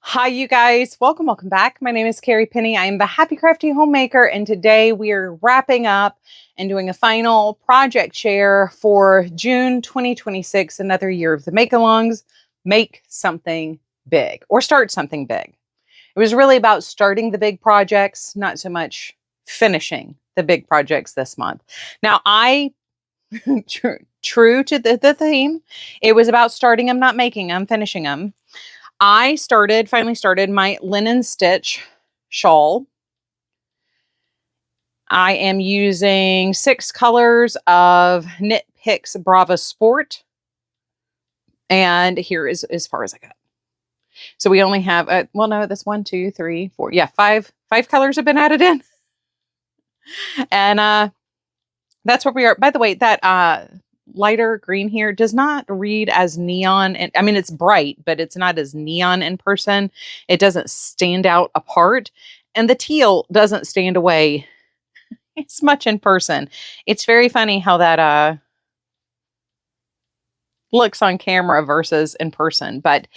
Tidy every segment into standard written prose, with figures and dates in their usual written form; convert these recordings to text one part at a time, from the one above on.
Hi, you guys. Welcome back. My name is Carrie Penny. I am the Happy Crafty Homemaker, and today we are wrapping up and doing a final project share for June 2026, another year of the make-alongs. Make something big or start something big. It was really about starting the big projects, not so much finishing the big projects this month. Now, true to the theme, it was about starting them, not making them, finishing them. I finally started my linen stitch shawl. I am using 6 colors of Knit Picks Brava Sport. And here is as far as I got. So we only have, well, no, that's 1, 2, 3, 4. Yeah, five colors have been added in. And that's where we are. By the way, that lighter green here does not read as neon. And I mean, it's bright, but it's not as neon in person. It doesn't stand out apart. And the teal doesn't stand away as much in person. It's very funny how that looks on camera versus in person. But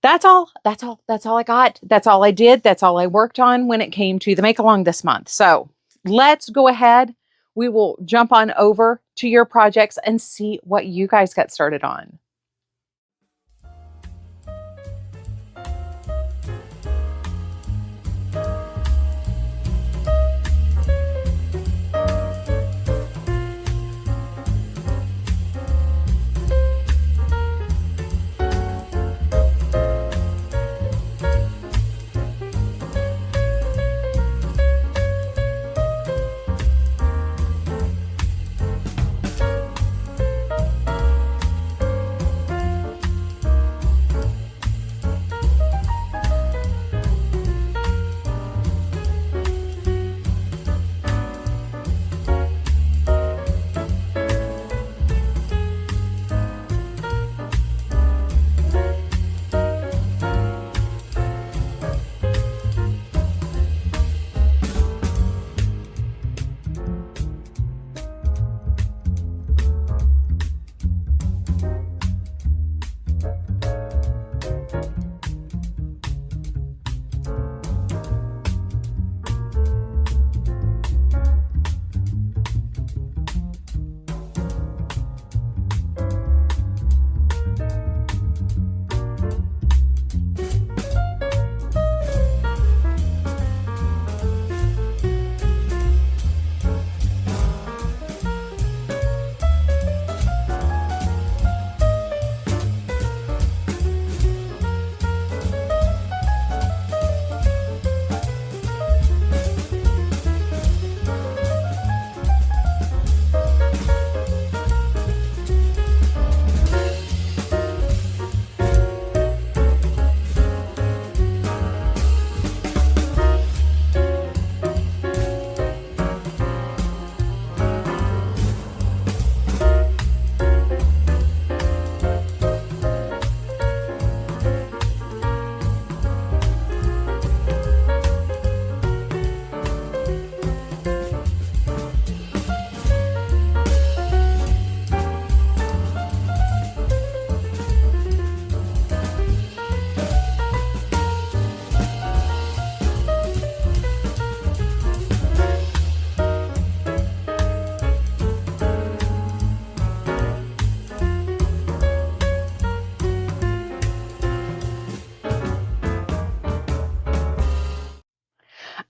that's all I got. That's all I did. That's all I worked on when it came to the make along this month. So let's go ahead. We will jump on over to your projects and see what you guys got started on.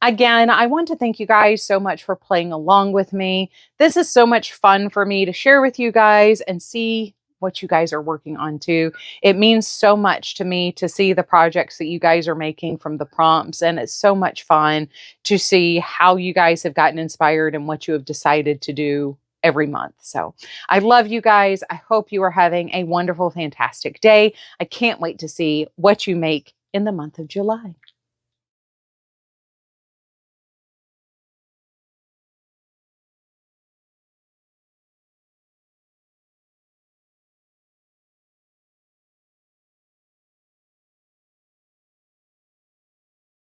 Again, I want to thank you guys so much for playing along with me. This is so much fun for me to share with you guys and see what you guys are working on too. It means so much to me to see the projects that you guys are making from the prompts, and it's so much fun to see how you guys have gotten inspired and what you have decided to do every month. So I love you guys. I hope you are having a wonderful, fantastic day. I can't wait to see what you make in the month of July.